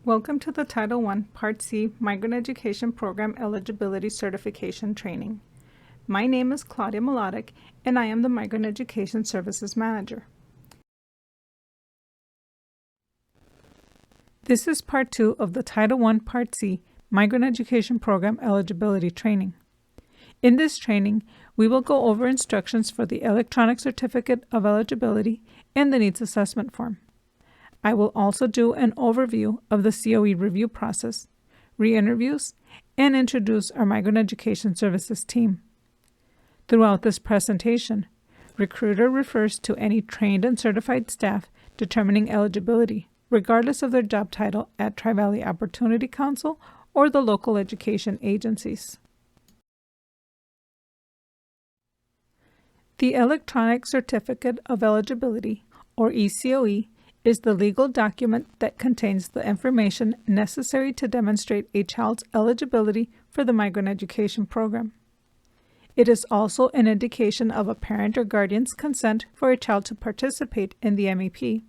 Welcome to the Title I, Part C, Migrant Education Program Eligibility Certification Training. My name is Claudia Melodic, and I am the Migrant Education Services Manager. This is Part 2 of the Title I, Part C, Migrant Education Program Eligibility Training. In this training, we will go over instructions for the Electronic Certificate of Eligibility and the Needs Assessment Form. I will also do an overview of the COE review process, re-interviews, and introduce our Migrant Education Services team. Throughout this presentation, recruiter refers to any trained and certified staff determining eligibility, regardless of their job title at Tri-Valley Opportunity Council or the local education agencies. The Electronic Certificate of Eligibility, or ECOE, is the legal document that contains the information necessary to demonstrate a child's eligibility for the migrant education program. It is also an indication of a parent or guardian's consent for a child to participate in the MEP.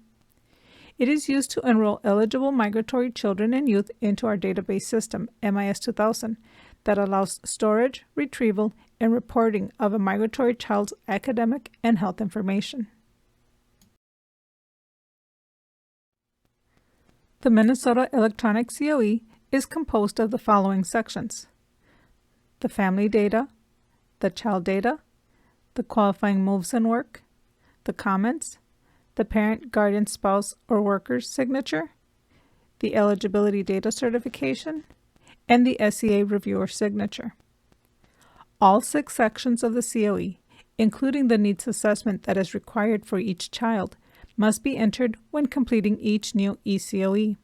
It is used to enroll eligible migratory children and youth into our database system, MIS 2000, that allows storage, retrieval, and reporting of a migratory child's academic and health information. The Minnesota Electronic COE is composed of the following sections: the family data, the child data, the qualifying moves and work, the comments, the parent, guardian, spouse, or worker's signature, the eligibility data certification, and the SEA reviewer signature. All 6 sections of the COE, including the needs assessment that is required for each child, must be entered when completing each new ECOE.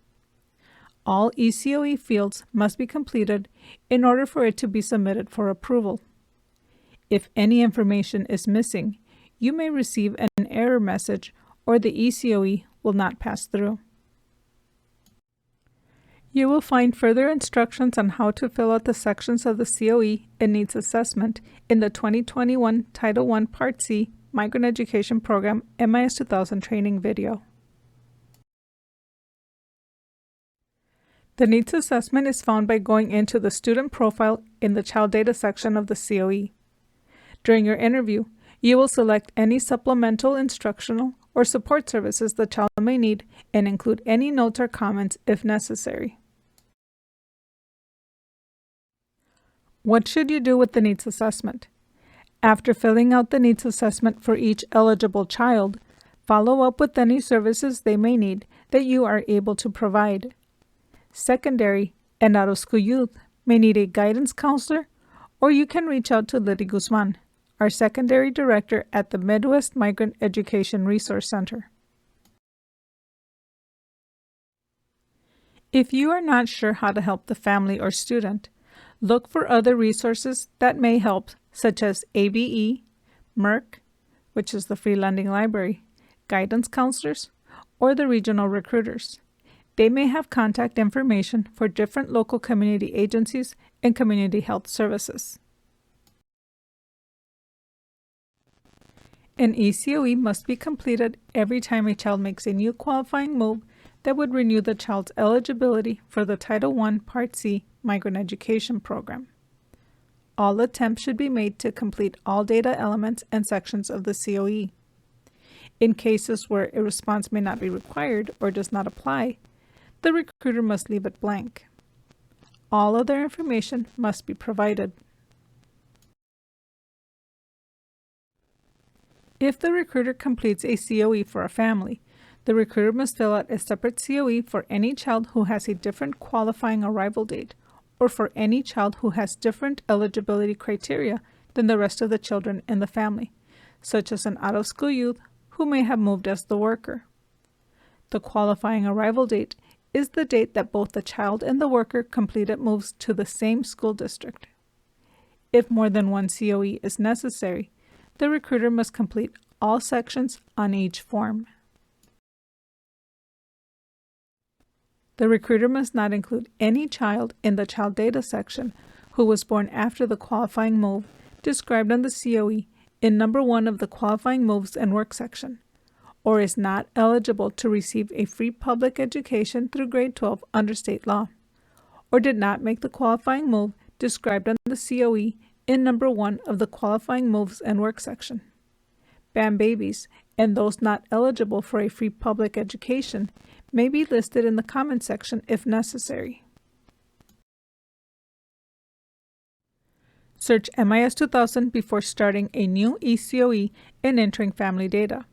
All ECOE fields must be completed in order for it to be submitted for approval. If any information is missing, you may receive an error message or the ECOE will not pass through. You will find further instructions on how to fill out the sections of the COE and needs assessment in the 2021 Title I Part C Migrant Education Program MIS 2000 training video. The needs assessment is found by going into the student profile in the child data section of the COE. During your interview, you will select any supplemental instructional or support services the child may need and include any notes or comments if necessary. What should you do with the needs assessment? After filling out the needs assessment for each eligible child, follow up with any services they may need that you are able to provide. Secondary and out-of-school youth may need a guidance counselor, or you can reach out to Liddy Guzman, our secondary director at the Midwest Migrant Education Resource Center. If you are not sure how to help the family or student, look for other resources that may help, such as ABE, MERC, which is the Free Lending Library, guidance counselors, or the regional recruiters. They may have contact information for different local community agencies and community health services. An ECOE must be completed every time a child makes a new qualifying move that would renew the child's eligibility for the Title I Part C Migrant Education Program. All attempts should be made to complete all data elements and sections of the COE. In cases where a response may not be required or does not apply, the recruiter must leave it blank. All other information must be provided. If the recruiter completes a COE for a family, the recruiter must fill out a separate COE for any child who has a different qualifying arrival date, or for any child who has different eligibility criteria than the rest of the children in the family, such as an out-of-school youth who may have moved as the worker. The qualifying arrival date is the date that both the child and the worker completed moves to the same school district. If more than one COE is necessary, the recruiter must complete all sections on each form. The recruiter must not include any child in the child data section who was born after the qualifying move described on the COE in number 1 of the qualifying moves and work section, or is not eligible to receive a free public education through grade 12 under state law, or did not make the qualifying move described on the COE in number 1 of the qualifying moves and work section. BAM babies and those not eligible for a free public education may be listed in the comment section if necessary. Search MIS 2000 before starting a new eCOE and entering family data,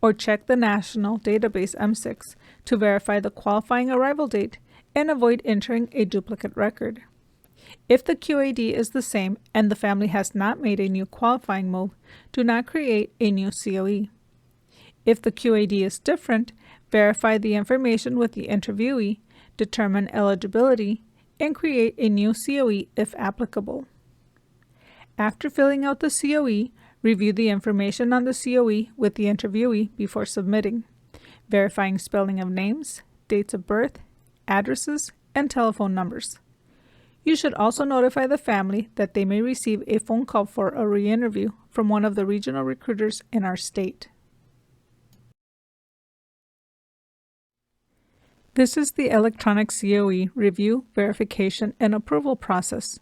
or check the national database M6 to verify the qualifying arrival date and avoid entering a duplicate record. If the QAD is the same and the family has not made a new qualifying move, do not create a new COE. If the QAD is different, verify the information with the interviewee, determine eligibility, and create a new COE if applicable. After filling out the COE, review the information on the COE with the interviewee before submitting, verifying spelling of names, dates of birth, addresses, and telephone numbers. You should also notify the family that they may receive a phone call for a re-interview from one of the regional recruiters in our state. This is the electronic COE review, verification, and approval process.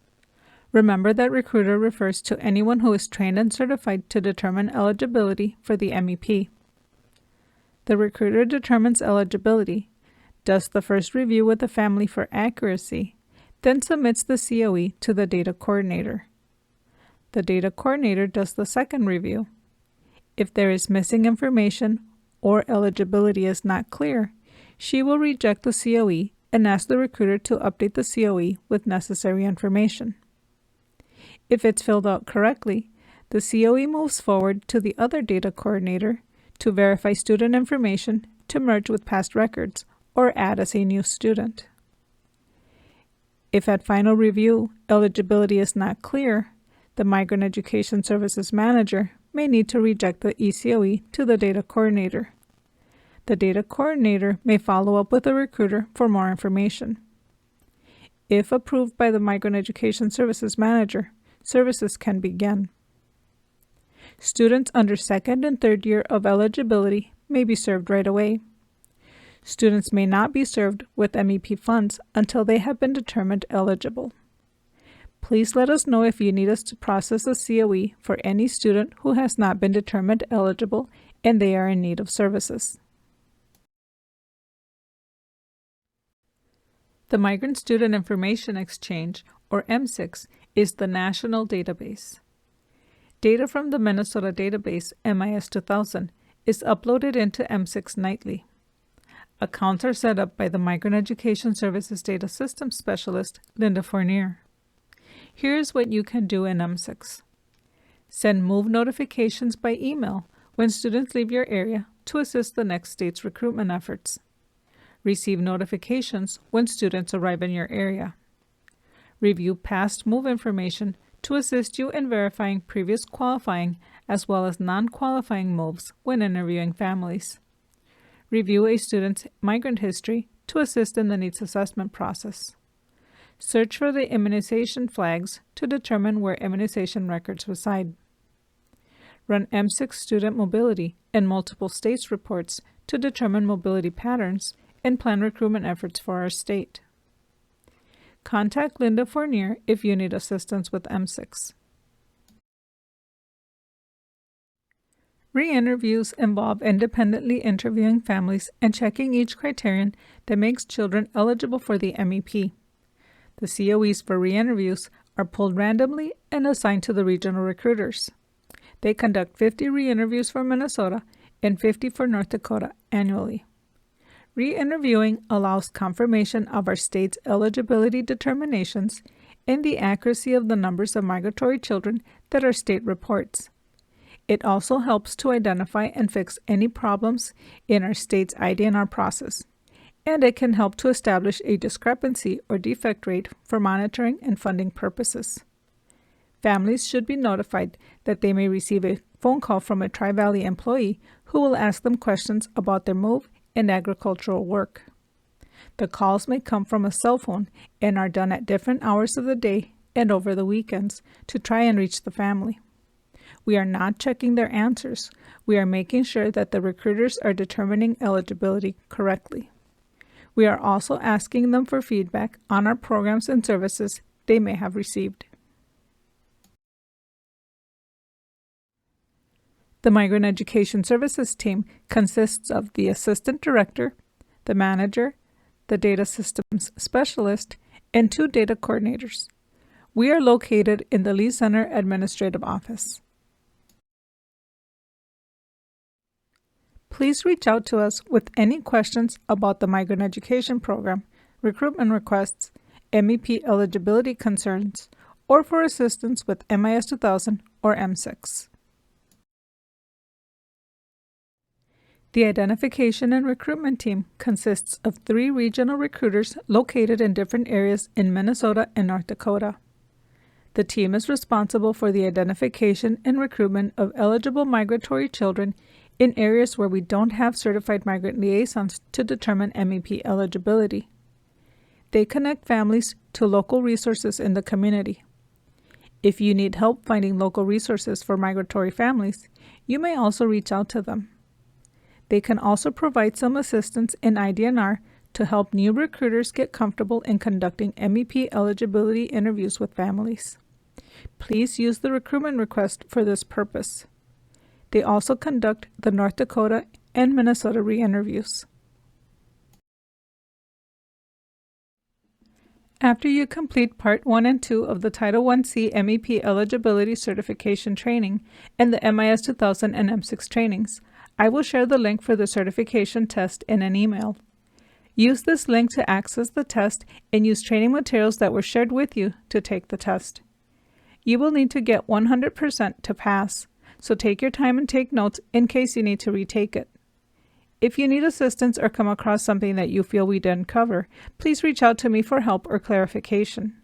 Remember that recruiter refers to anyone who is trained and certified to determine eligibility for the MEP. The recruiter determines eligibility, does the first review with the family for accuracy, then submits the COE to the data coordinator. The data coordinator does the second review. If there is missing information or eligibility is not clear, she will reject the COE and ask the recruiter to update the COE with necessary information. If it's filled out correctly, the COE moves forward to the other data coordinator to verify student information to merge with past records or add as a new student. If at final review eligibility is not clear, the Migrant Education Services Manager may need to reject the eCOE to the data coordinator. The data coordinator may follow up with the recruiter for more information. If approved by the Migrant Education Services Manager, services can begin. Students under second and third year of eligibility may be served right away. Students may not be served with MEP funds until they have been determined eligible. Please let us know if you need us to process a COE for any student who has not been determined eligible and they are in need of services. The Migrant Student Information Exchange, or M6, is the national database. Data from the Minnesota database, MIS 2000, is uploaded into M6 nightly. Accounts are set up by the Migrant Education Services Data Systems Specialist, Linda Fournier. Here's what you can do in M6. Send move notifications by email when students leave your area to assist the next state's recruitment efforts. Receive notifications when students arrive in your area. Review past move information to assist you in verifying previous qualifying as well as non-qualifying moves when interviewing families. Review a student's migrant history to assist in the needs assessment process. Search for the immunization flags to determine where immunization records reside. Run M6 student mobility and multiple states reports to determine mobility patterns and plan recruitment efforts for our state. Contact Linda Fournier if you need assistance with M6. Re-interviews involve independently interviewing families and checking each criterion that makes children eligible for the MEP. The COEs for re-interviews are pulled randomly and assigned to the regional recruiters. They conduct 50 re-interviews for Minnesota and 50 for North Dakota annually. Re-interviewing allows confirmation of our state's eligibility determinations and the accuracy of the numbers of migratory children that our state reports. It also helps to identify and fix any problems in our state's IDNR process, and it can help to establish a discrepancy or defect rate for monitoring and funding purposes. Families should be notified that they may receive a phone call from a Tri-Valley employee who will ask them questions about their move and agricultural work. The calls may come from a cell phone and are done at different hours of the day and over the weekends to try and reach the family. We are not checking their answers. We are making sure that the recruiters are determining eligibility correctly. We are also asking them for feedback on our programs and services they may have received. The Migrant Education Services team consists of the Assistant Director, the Manager, the Data Systems Specialist, and 2 data coordinators. We are located in the Lee Center Administrative Office. Please reach out to us with any questions about the Migrant Education Program, recruitment requests, MEP eligibility concerns, or for assistance with MIS 2000 or M6. The Identification and Recruitment team consists of 3 regional recruiters located in different areas in Minnesota and North Dakota. The team is responsible for the identification and recruitment of eligible migratory children in areas where we don't have certified migrant liaisons to determine MEP eligibility. They connect families to local resources in the community. If you need help finding local resources for migratory families, you may also reach out to them. They can also provide some assistance in IDNR to help new recruiters get comfortable in conducting MEP eligibility interviews with families. Please use the recruitment request for this purpose. They also conduct the North Dakota and Minnesota re-interviews. After you complete Part 1 and 2 of the Title 1C MEP Eligibility Certification Training and the MIS 2000 and M6 trainings, I will share the link for the certification test in an email. Use this link to access the test and use training materials that were shared with you to take the test. You will need to get 100% to pass, so take your time and take notes in case you need to retake it. If you need assistance or come across something that you feel we didn't cover, please reach out to me for help or clarification.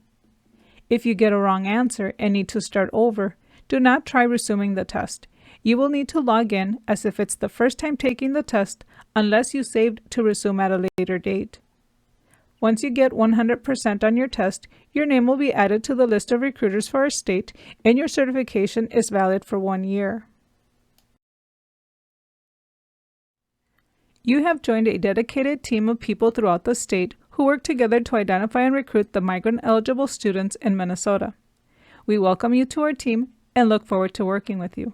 If you get a wrong answer and need to start over, do not try resuming the test. You will need to log in as if it's the first time taking the test unless you saved to resume at a later date. Once you get 100% on your test, your name will be added to the list of recruiters for our state and your certification is valid for 1 year. You have joined a dedicated team of people throughout the state who work together to identify and recruit the migrant-eligible students in Minnesota. We welcome you to our team and look forward to working with you.